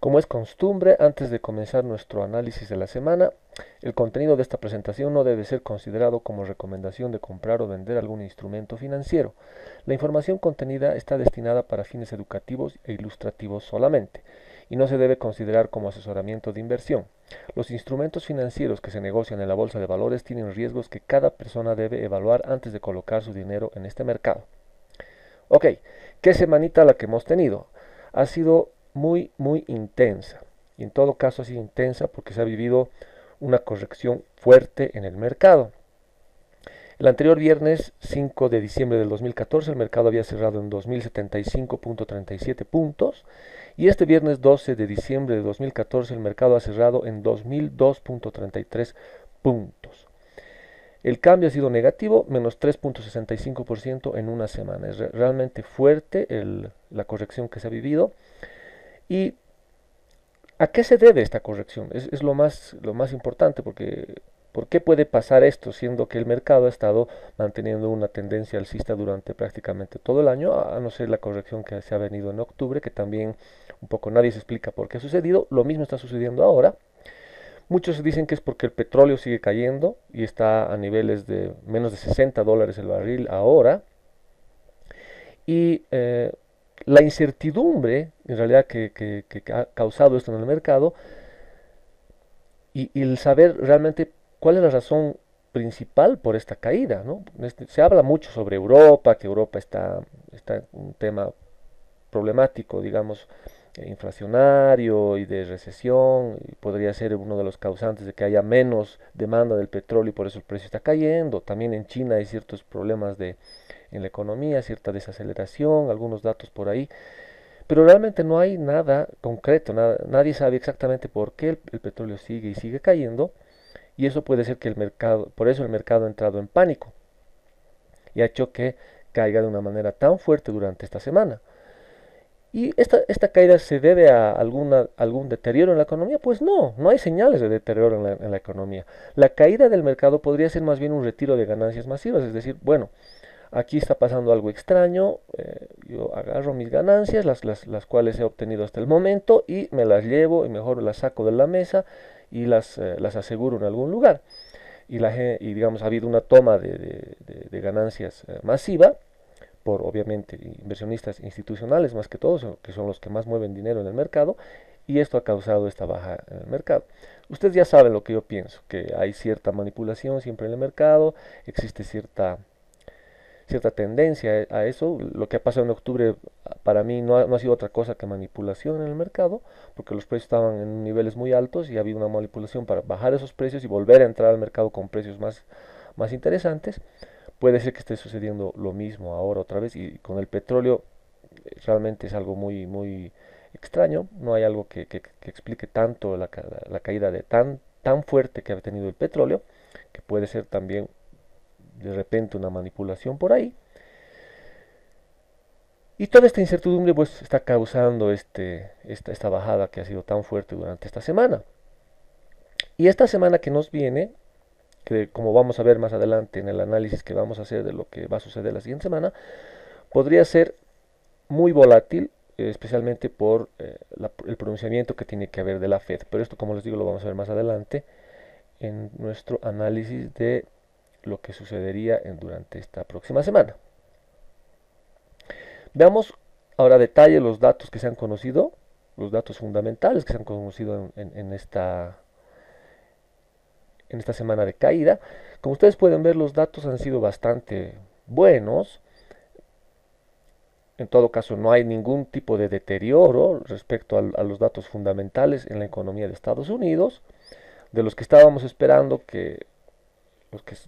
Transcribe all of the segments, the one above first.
Como es costumbre, antes de comenzar nuestro análisis de la semana, el contenido de esta presentación no debe ser considerado como recomendación de comprar o vender algún instrumento financiero. La información contenida está destinada para fines educativos e ilustrativos solamente, y no se debe considerar como asesoramiento de inversión. Los instrumentos financieros que se negocian en la bolsa de valores tienen riesgos que cada persona debe evaluar antes de colocar su dinero en este mercado. Ok, ¿qué semanita la que hemos tenido? Ha sido muy intensa. Y en todo caso ha sido intensa porque se ha vivido una corrección fuerte en el mercado. El anterior viernes 5 de diciembre del 2014 el mercado había cerrado en 2075.37 puntos y este viernes 12 de diciembre de 2014 el mercado ha cerrado en 2002.33 puntos. El cambio ha sido negativo, menos 3.65% en una semana. Es realmente fuerte la corrección que se ha vivido. ¿Y a qué se debe esta corrección? Es lo más importante, porque ¿por qué puede pasar esto, siendo que el mercado ha estado manteniendo una tendencia alcista durante prácticamente todo el año, a no ser la corrección que se ha venido en octubre, que también un poco nadie se explica por qué ha sucedido? Lo mismo está sucediendo ahora. Muchos dicen que es porque el petróleo sigue cayendo y está a niveles de menos de $60 el barril ahora. Y la incertidumbre, en realidad, que ha causado esto en el mercado y el saber realmente cuál es la razón principal por esta caída, ¿no? Se habla mucho sobre Europa, que Europa está en un tema problemático, digamos, inflacionario y de recesión, y podría ser uno de los causantes de que haya menos demanda del petróleo y por eso el precio está cayendo. También en China hay ciertos problemas en la economía, cierta desaceleración, algunos datos por ahí, pero realmente no hay nada concreto, nadie sabe exactamente por qué el petróleo sigue y sigue cayendo, y eso puede ser que el mercado, por eso el mercado ha entrado en pánico y ha hecho que caiga de una manera tan fuerte durante esta semana. ¿Y esta caída se debe a algún deterioro en la economía? Pues no, no hay señales de deterioro en la economía. La caída del mercado podría ser más bien un retiro de ganancias masivas, es decir, bueno, aquí está pasando algo extraño, yo agarro mis ganancias, las cuales he obtenido hasta el momento, y me las llevo y mejor las saco de la mesa y las aseguro en algún lugar. Y digamos, ha habido una toma de ganancias masiva por obviamente inversionistas institucionales más que todos, que son los que más mueven dinero en el mercado, y esto ha causado esta baja en el mercado. Ustedes ya saben lo que yo pienso, que hay cierta manipulación siempre en el mercado, existe cierta tendencia a eso. Lo que ha pasado en octubre para mí no ha sido otra cosa que manipulación en el mercado, porque los precios estaban en niveles muy altos y ha habido una manipulación para bajar esos precios y volver a entrar al mercado con precios más interesantes. Puede ser que esté sucediendo lo mismo ahora otra vez y con el petróleo realmente es algo muy extraño. No hay algo que explique tanto la caída tan fuerte que ha tenido el petróleo, que puede ser también de repente una manipulación por ahí. Y toda esta incertidumbre pues está causando esta bajada que ha sido tan fuerte durante esta semana. Y esta semana que nos viene, que como vamos a ver más adelante en el análisis que vamos a hacer de lo que va a suceder la siguiente semana, podría ser muy volátil, especialmente por el pronunciamiento que tiene que haber de la Fed. Pero esto, como les digo, lo vamos a ver más adelante en nuestro análisis de lo que sucedería durante esta próxima semana. Veamos ahora a detalle los datos que se han conocido, los datos fundamentales que se han conocido en esta semana de caída. Como ustedes pueden ver, los datos han sido bastante buenos. En todo caso, no hay ningún tipo de deterioro respecto a los datos fundamentales en la economía de Estados Unidos, de los que estábamos esperando que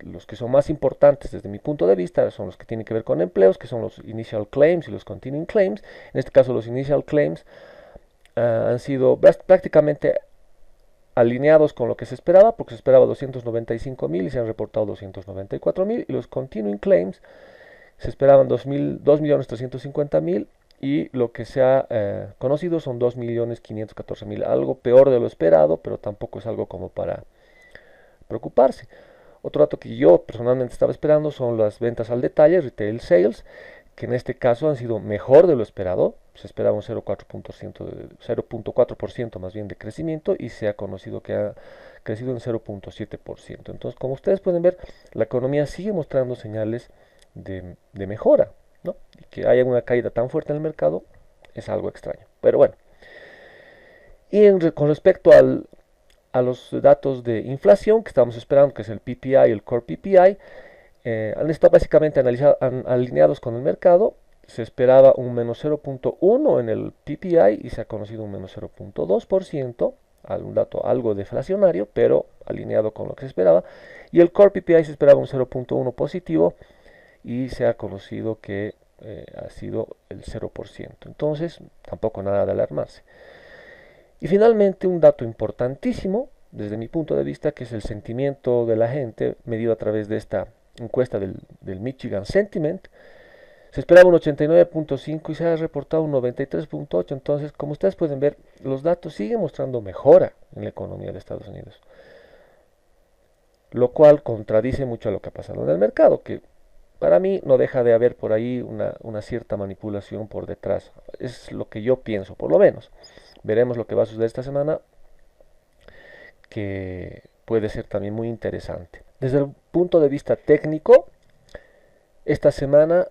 los que son más importantes desde mi punto de vista son los que tienen que ver con empleos, que son los initial claims y los continuing claims. En este caso, los initial claims han sido prácticamente alineados con lo que se esperaba, porque se esperaba 295.000 y se han reportado 294.000, y los continuing claims se esperaban 2.350.000 y lo que se ha conocido son 2.514.000, algo peor de lo esperado, pero tampoco es algo como para preocuparse. Otro dato que yo personalmente estaba esperando son las ventas al detalle, retail sales, que en este caso han sido mejor de lo esperado, se esperaba un 0,4% más bien de crecimiento y se ha conocido que ha crecido en 0,7%. Entonces, como ustedes pueden ver, la economía sigue mostrando señales de mejora, ¿no? Y que haya una caída tan fuerte en el mercado es algo extraño. Pero bueno, y con respecto a los datos de inflación que estamos esperando, que es el PPI y el Core PPI, han estado básicamente alineados con el mercado. Se esperaba un menos 0,1 en el PPI y se ha conocido un menos 0,2%, un dato algo deflacionario, pero alineado con lo que se esperaba. Y el Core PPI se esperaba un 0,1 positivo y se ha conocido que ha sido el 0%. Entonces, tampoco nada de alarmarse. Y finalmente, un dato importantísimo desde mi punto de vista, que es el sentimiento de la gente medido a través de esta encuesta del Michigan Sentiment. Se esperaba un 89,5 y se ha reportado un 93,8. Entonces, como ustedes pueden ver, los datos siguen mostrando mejora en la economía de Estados Unidos, lo cual contradice mucho a lo que ha pasado en el mercado, que para mí no deja de haber por ahí una cierta manipulación por detrás. Es lo que yo pienso, por lo menos. Veremos lo que va a suceder esta semana, que puede ser también muy interesante. Desde el punto de vista técnico, esta semana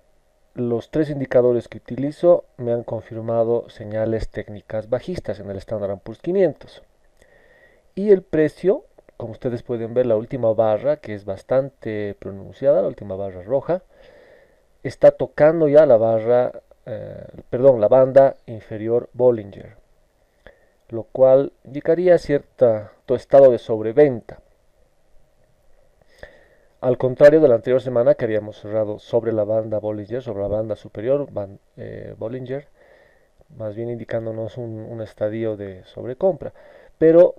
los tres indicadores que utilizo me han confirmado señales técnicas bajistas en el Standard & Poor's 500. Y el precio, como ustedes pueden ver, la última barra, que es bastante pronunciada, la última barra roja, está tocando ya la la banda inferior Bollinger, lo cual indicaría cierto estado de sobreventa. Al contrario de la anterior semana, que habíamos cerrado sobre la banda Bollinger, sobre la banda superior Bollinger, más bien indicándonos un estadio de sobrecompra. Pero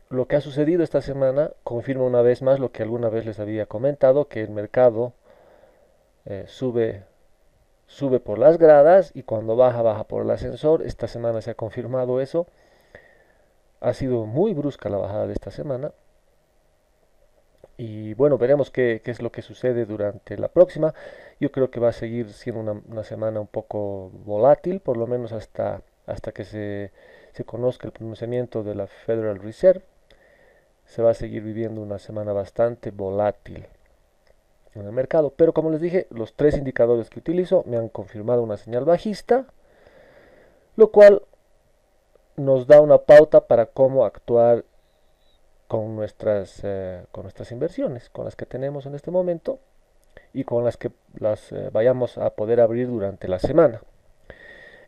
lo que ha sucedido esta semana confirma una vez más lo que alguna vez les había comentado, que el mercado sube por las gradas y cuando baja por el ascensor. Esta semana se ha confirmado eso. Ha sido muy brusca la bajada de esta semana. Y bueno, veremos qué es lo que sucede durante la próxima. Yo creo que va a seguir siendo una semana un poco volátil, por lo menos hasta que se conozca el pronunciamiento de la Federal Reserve. Se va a seguir viviendo una semana bastante volátil en el mercado. Pero como les dije, los tres indicadores que utilizo me han confirmado una señal bajista, lo cual nos da una pauta para cómo actuar con nuestras inversiones, con las que tenemos en este momento y con las que vayamos a poder abrir durante la semana.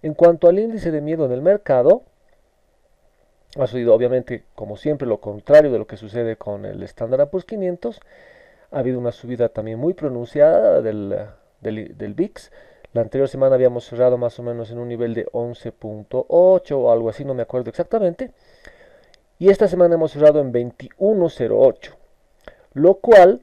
En cuanto al índice de miedo en el mercado, ha sucedido obviamente, como siempre, lo contrario de lo que sucede con el Standard & Poor's 500. Ha habido una subida también muy pronunciada del VIX. La anterior semana habíamos cerrado más o menos en un nivel de 11,8 o algo así, no me acuerdo exactamente. Y esta semana hemos cerrado en 21,08, lo cual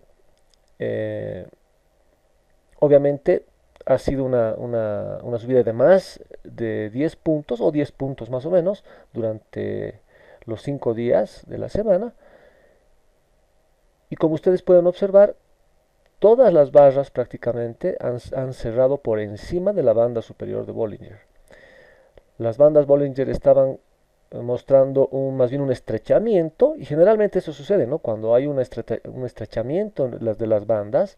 obviamente ha sido una subida de más de 10 puntos o 10 puntos más o menos durante los 5 días de la semana. Y como ustedes pueden observar, todas las barras prácticamente han cerrado por encima de la banda superior de Bollinger. Las bandas Bollinger estaban mostrando más bien un estrechamiento, y generalmente eso sucede, ¿no? Cuando hay un estrechamiento en las bandas,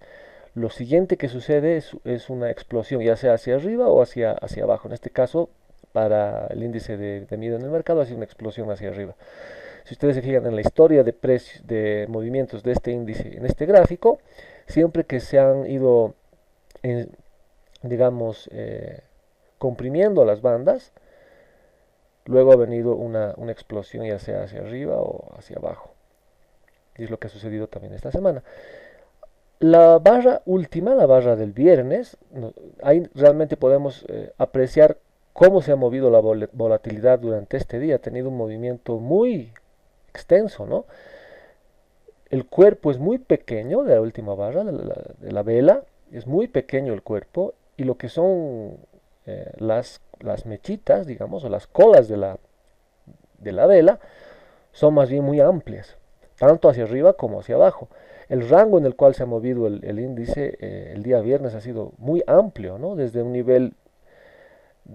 lo siguiente que sucede es una explosión, ya sea hacia arriba o hacia abajo. En este caso, para el índice de miedo en el mercado, ha sido una explosión hacia arriba. Si ustedes se fijan en la historia de precios, de movimientos de este índice en este gráfico, siempre que se han ido, digamos, comprimiendo las bandas, luego ha venido una explosión, ya sea hacia arriba o hacia abajo. Y es lo que ha sucedido también esta semana. La barra última, la barra del viernes, ahí realmente podemos apreciar cómo se ha movido la volatilidad durante este día. Ha tenido un movimiento muy extenso, ¿no? El cuerpo es muy pequeño de la última barra, de la vela, es muy pequeño el cuerpo, y lo que son las mechitas, digamos, o las colas de la vela, son más bien muy amplias, tanto hacia arriba como hacia abajo. El rango en el cual se ha movido el índice el día viernes ha sido muy amplio, ¿no? Desde un nivel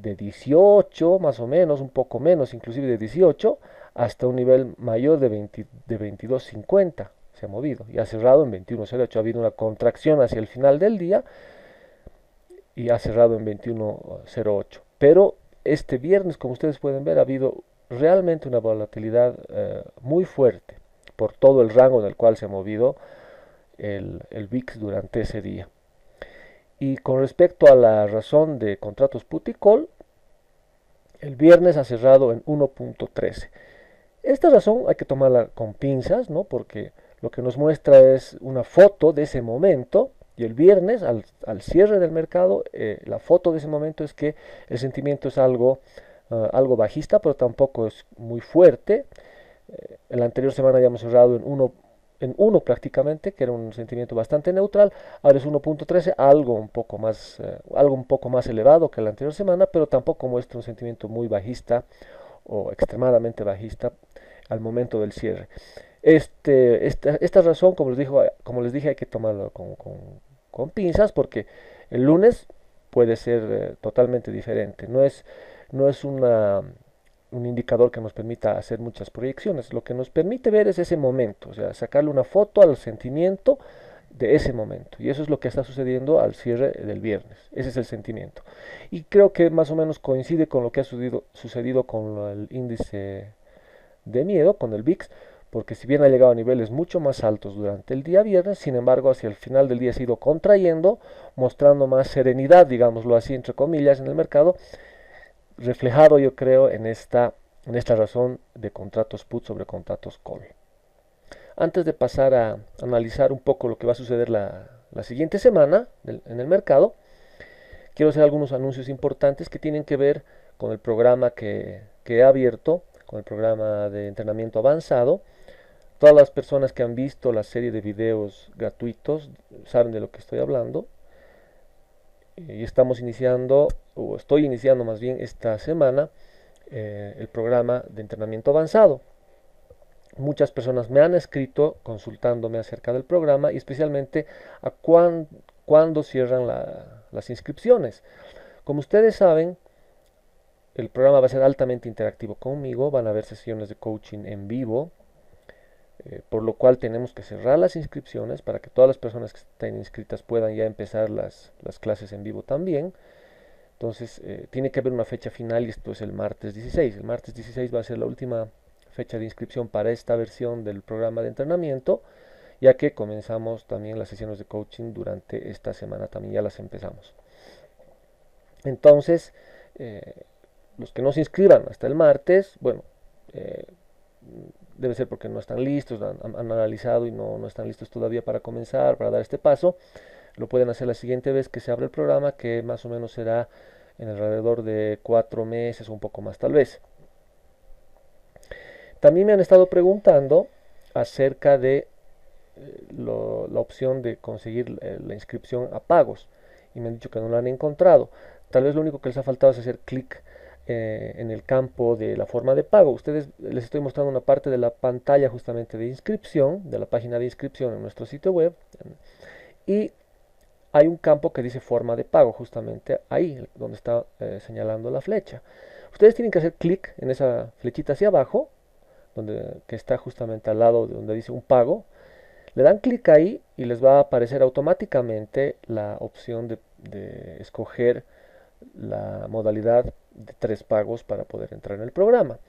de 18 más o menos, un poco menos inclusive de 18, hasta un nivel mayor de 22.50 se ha movido y ha cerrado en 21.08. Ha habido una contracción hacia el final del día y ha cerrado en 21.08. Pero este viernes, como ustedes pueden ver, ha habido realmente una volatilidad muy fuerte por todo el rango en el cual se ha movido el VIX durante ese día. Y con respecto a la razón de contratos put y call, el viernes ha cerrado en 1.13. Esta razón hay que tomarla con pinzas, ¿no? Porque lo que nos muestra es una foto de ese momento y el viernes al cierre del mercado, la foto de ese momento es que el sentimiento es algo bajista, pero tampoco es muy fuerte. En la anterior semana habíamos cerrado en 1 prácticamente, que era un sentimiento bastante neutral. Ahora es 1.13, algo un poco más elevado que la anterior semana, pero tampoco muestra un sentimiento muy bajista o extremadamente bajista al momento del cierre. Esta razón, como les dije, hay que tomarlo con pinzas porque el lunes puede ser totalmente diferente. No es un indicador que nos permita hacer muchas proyecciones. Lo que nos permite ver es ese momento, o sea, sacarle una foto al sentimiento de ese momento. Y eso es lo que está sucediendo al cierre del viernes. Ese es el sentimiento. Y creo que más o menos coincide con lo que ha sucedido con el índice de miedo, con el VIX, porque si bien ha llegado a niveles mucho más altos durante el día viernes, sin embargo hacia el final del día se ha ido contrayendo, mostrando más serenidad, digámoslo así, entre comillas, en el mercado, reflejado yo creo en esta razón de contratos put sobre contratos call. Antes de pasar a analizar un poco lo que va a suceder la siguiente semana en el mercado, quiero hacer algunos anuncios importantes que tienen que ver con el programa que he abierto, con el programa de entrenamiento avanzado. Todas las personas que han visto la serie de videos gratuitos saben de lo que estoy hablando. Y estamos iniciando, o estoy iniciando más bien esta semana, el programa de entrenamiento avanzado. Muchas personas me han escrito consultándome acerca del programa y especialmente a cuándo cierran las inscripciones. Como ustedes saben, el programa va a ser altamente interactivo conmigo, van a haber sesiones de coaching en vivo, por lo cual tenemos que cerrar las inscripciones para que todas las personas que estén inscritas puedan ya empezar las clases en vivo también. Entonces, tiene que haber una fecha final y esto es el martes 16. El martes 16 va a ser la última fecha de inscripción para esta versión del programa de entrenamiento, ya que comenzamos también las sesiones de coaching durante esta semana, también ya las empezamos. Entonces, los que no se inscriban hasta el martes, bueno, debe ser porque no están listos, han analizado y no están listos todavía para comenzar, para dar este paso. Lo pueden hacer la siguiente vez que se abra el programa, que más o menos será en alrededor de 4 meses o un poco más tal vez. También me han estado preguntando acerca de la opción de conseguir la inscripción a pagos y me han dicho que no la han encontrado. Tal vez lo único que les ha faltado es hacer clic en el campo de la forma de pago. Ustedes les estoy mostrando una parte de la pantalla justamente de inscripción, de la página de inscripción en nuestro sitio web, y hay un campo que dice forma de pago, justamente ahí donde está señalando la flecha. Ustedes tienen que hacer clic en esa flechita hacia abajo, que está justamente al lado de donde dice un pago. Le dan clic ahí y les va a aparecer automáticamente la opción de escoger la modalidad de 3 pagos para poder entrar en el programa.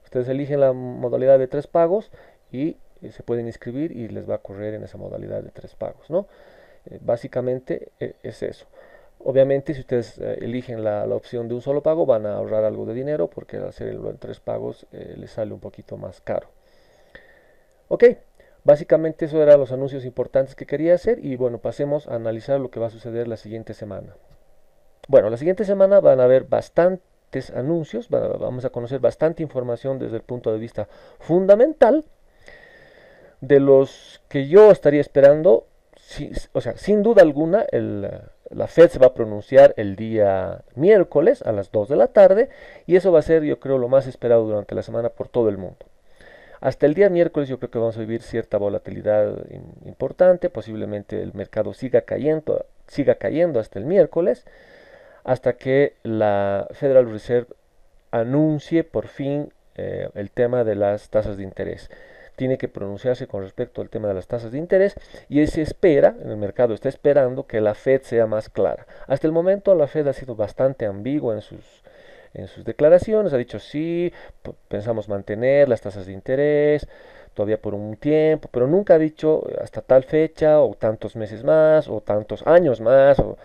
Ustedes eligen la modalidad de 3 pagos y se pueden inscribir y les va a correr en esa modalidad de 3 pagos, ¿no? Básicamente es eso. Obviamente si ustedes eligen la opción de un solo pago van a ahorrar algo de dinero porque al hacerlo en 3 pagos les sale un poquito más caro. Ok, básicamente eso eran los anuncios importantes que quería hacer y bueno, pasemos a analizar lo que va a suceder la siguiente semana. Bueno, la siguiente semana van a haber bastantes anuncios, vamos a conocer bastante información desde el punto de vista fundamental, de los que yo estaría esperando. O sea, sin duda alguna, la Fed se va a pronunciar el día miércoles a las 2 de la tarde y eso va a ser, yo creo, lo más esperado durante la semana por todo el mundo. Hasta el día miércoles yo creo que vamos a vivir cierta volatilidad importante, posiblemente el mercado siga cayendo hasta el miércoles. hasta que la Federal Reserve anuncie por fin el tema de las tasas de interés. Tiene que pronunciarse con respecto al tema de las tasas de interés y se espera, en el mercado está esperando que la Fed sea más clara. Hasta el momento la Fed ha sido bastante ambigua en sus declaraciones, ha dicho sí, pensamos mantener las tasas de interés todavía por un tiempo, pero nunca ha dicho hasta tal fecha o tantos meses más o tantos años más o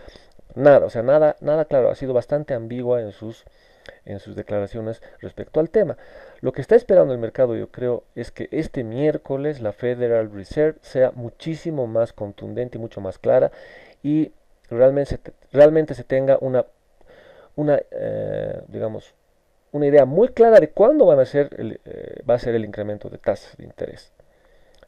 nada, o sea, nada claro, ha sido bastante ambigua en sus declaraciones respecto al tema. Lo que está esperando el mercado, yo creo, es que este miércoles la Federal Reserve sea muchísimo más contundente y mucho más clara y realmente se tenga digamos, una idea muy clara de cuándo va a ser el incremento de tasas de interés.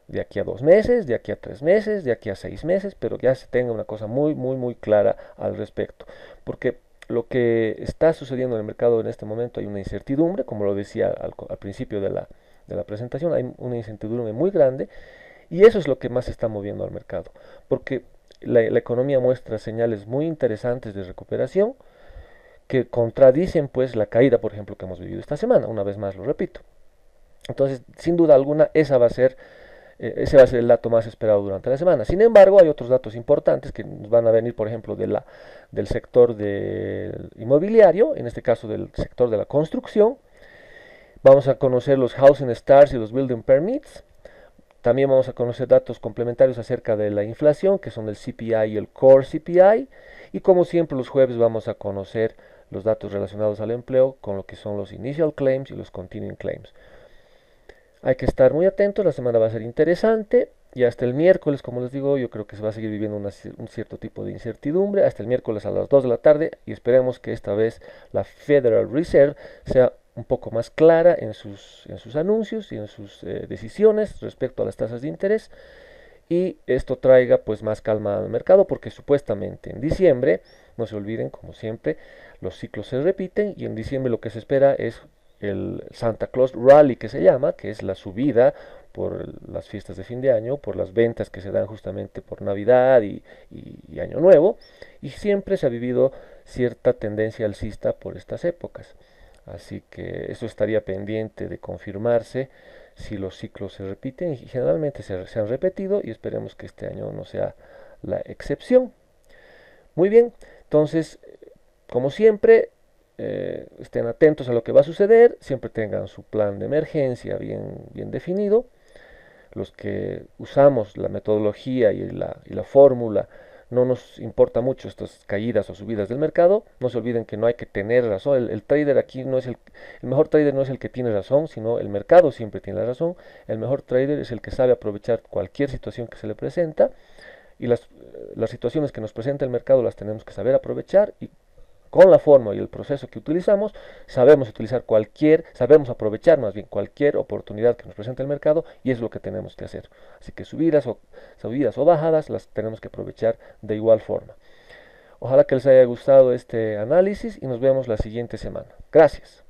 De aquí a 2 meses, de aquí a 3 meses, de aquí a 6 meses, pero ya se tenga una cosa muy clara al respecto. Porque lo que está sucediendo en el mercado en este momento hay una incertidumbre, como lo decía al principio de la presentación, hay una incertidumbre muy grande y eso es lo que más está moviendo al mercado. Porque la economía muestra señales muy interesantes de recuperación que contradicen pues la caída, por ejemplo, que hemos vivido esta semana, una vez más lo repito. Entonces, sin duda alguna, ese va a ser el dato más esperado durante la semana. Sin embargo, hay otros datos importantes que nos van a venir, por ejemplo, del sector inmobiliario, en este caso del sector de la construcción. Vamos a conocer los Housing Starts y los Building Permits. También vamos a conocer datos complementarios acerca de la inflación, que son el CPI y el Core CPI. Y como siempre, los jueves vamos a conocer los datos relacionados al empleo, con lo que son los Initial Claims y los Continuing Claims. Hay que estar muy atentos, la semana va a ser interesante y hasta el miércoles, como les digo, yo creo que se va a seguir viviendo un cierto tipo de incertidumbre hasta el miércoles a las 2 de la tarde y esperemos que esta vez la Federal Reserve sea un poco más clara en sus anuncios y en sus decisiones respecto a las tasas de interés y esto traiga pues más calma al mercado porque supuestamente en diciembre, no se olviden como siempre, los ciclos se repiten y en diciembre lo que se espera es el Santa Claus Rally que se llama, que es la subida por las fiestas de fin de año, por las ventas que se dan justamente por Navidad y Año Nuevo, y siempre se ha vivido cierta tendencia alcista por estas épocas. Así que eso estaría pendiente de confirmarse si los ciclos se repiten, y generalmente se han repetido, y esperemos que este año no sea la excepción. Muy bien, entonces, como siempre, estén atentos a lo que va a suceder, siempre tengan su plan de emergencia bien definido. Los que usamos la metodología y la fórmula, no nos importa mucho estas caídas o subidas del mercado. No se olviden que no hay que tener razón. El trader aquí no es el mejor trader no es el que tiene razón, sino el mercado siempre tiene la razón. El mejor trader es el que sabe aprovechar cualquier situación que se le presenta y las situaciones que nos presenta el mercado las tenemos que saber aprovechar y con la forma y el proceso que utilizamos, sabemos aprovechar más bien cualquier oportunidad que nos presenta el mercado y es lo que tenemos que hacer. Así que subidas o bajadas las tenemos que aprovechar de igual forma. Ojalá que les haya gustado este análisis y nos vemos la siguiente semana. Gracias.